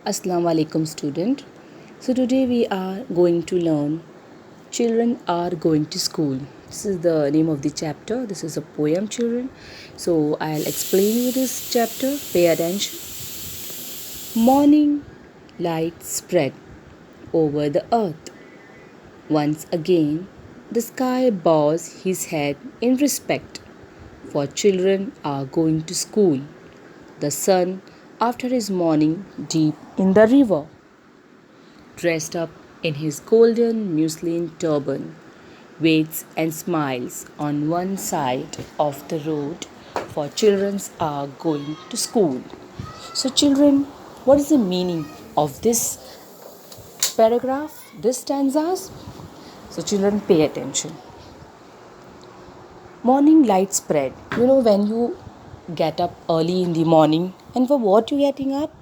Assalamu alaikum student. So today we are going to learn Children are going to school. This is the name of the chapter. This is a poem children. So I'll explain you this chapter. Pay attention. Morning light spread over the earth. Once again the sky bows his head in respect, for children are going to school. The sun, after his morning deep in the river, dressed up in his golden muslin turban, waits and smiles on one side of the road, for children are going to school. So, children, what is the meaning of this paragraph, this stanzas? So, children, pay attention. Morning light spread. When you get up early in the morning, and for what you getting up?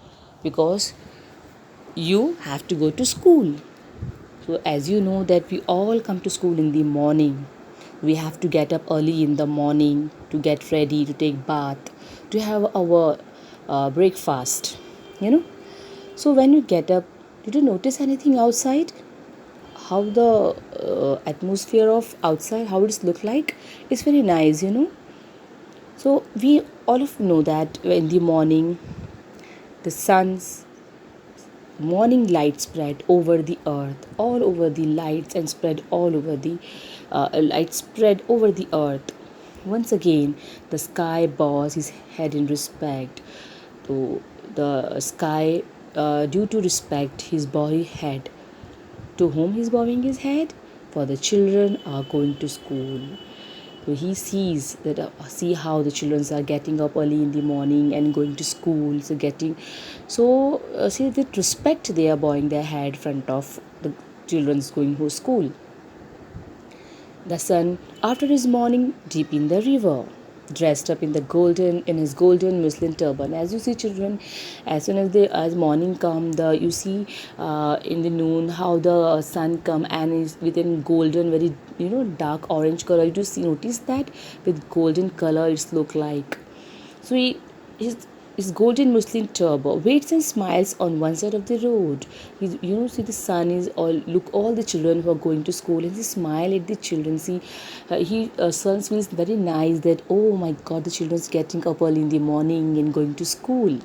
Because you have to go to school. So as you know that we all come to school in the morning. We have to get up early in the morning to get ready, to take bath, to have our breakfast. You know. So when you get up, did you notice anything outside? How the atmosphere of outside, how it's look like? It's very nice. So we all of know that in the morning, the sun's morning light spread over the earth, all over the lights and spread all over the light spread over the earth. Once again the sky bows his head in respect to the sky, due to respect his bowing head. To whom he's bowing his head? For the children are going to school. So he sees that, see how the children are getting up early in the morning and going to school. See with respect they are bowing their head front of the children's going to school. The sun, after his morning deep in the river, dressed up in his golden muslin turban. As you see, children, as soon as morning come, the you see in the noon how the sun come and is within golden, very dark orange color. You just notice that with golden color it's look like. So his golden muslin turban waits and smiles on one side of the road. See the sun is all the children who are going to school, and he smile at the children. See, he sun feels very nice that, oh my God, the children's getting up early in the morning and going to school.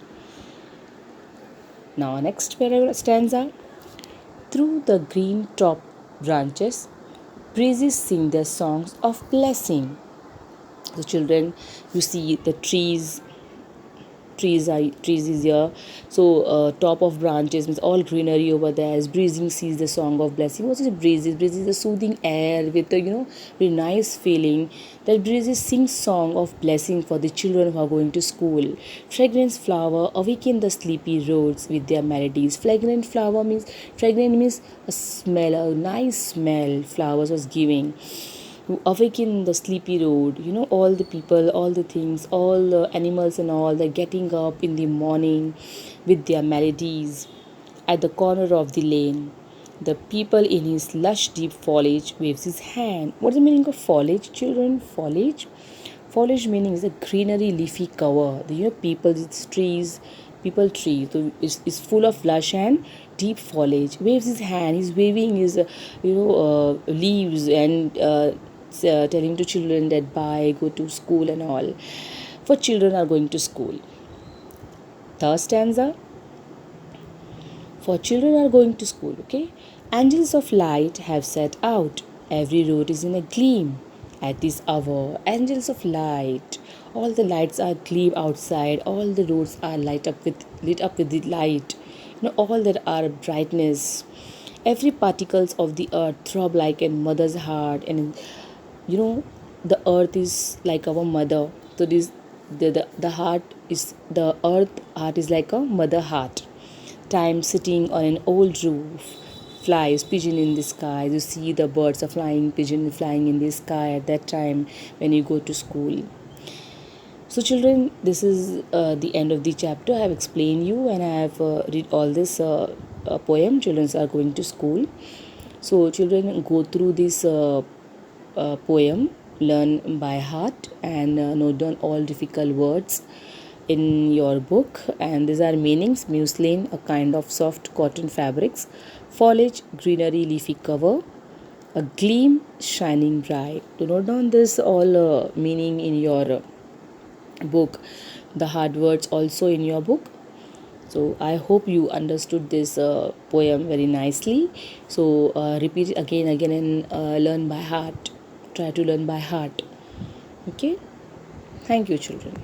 Now next paragraph stanza. Through the green top branches, breezes sing their songs of blessing. The children, you see the trees is here. So top of branches means all greenery over there. As breezing sees the song of blessing. What is breezes? Breezes is a soothing air with a very nice feeling. That breezes sing song of blessing for the children who are going to school. Fragrance flower awaken the sleepy roads with their melodies. Fragrant means a smell, a nice smell flowers was giving to awaken the sleepy road. All the people, all the things, all the animals and all, they're getting up in the morning with their melodies. At the corner of the lane, the people in his lush deep foliage waves his hand. What's the meaning of foliage, children? Foliage meaning is a greenery leafy cover. People, it's trees, people tree. So it's full of lush and deep foliage. Waves his hand. He's waving his leaves and telling to children that bye, go to school and all. For children are going to school. Third stanza. For children are going to school. Okay. Angels of light have set out. Every road is in a gleam. At this hour, angels of light. All the lights are gleam outside. All the roads are lit up with the light. All that are brightness. Every particles of the earth throb like a mother's heart, and the earth is like our mother. So this the heart is the earth heart is like a mother heart. Time sitting on an old roof, flies pigeon in the sky. You see the birds are flying, pigeon flying in the sky at that time when you go to school. So children, this is the end of the chapter. I have explained you and I have read all this poem. Children are going to school. So children, go through this poem, learn by heart, and note down all difficult words in your book, and these are meanings: muslin, a kind of soft cotton fabrics; foliage, greenery, leafy cover; a gleam, shining bright. To note down this all meaning in your book, the hard words also in your book. So I hope you understood this poem very nicely. So repeat it again and learn by heart. Try to learn by heart. Okay. Thank you, children.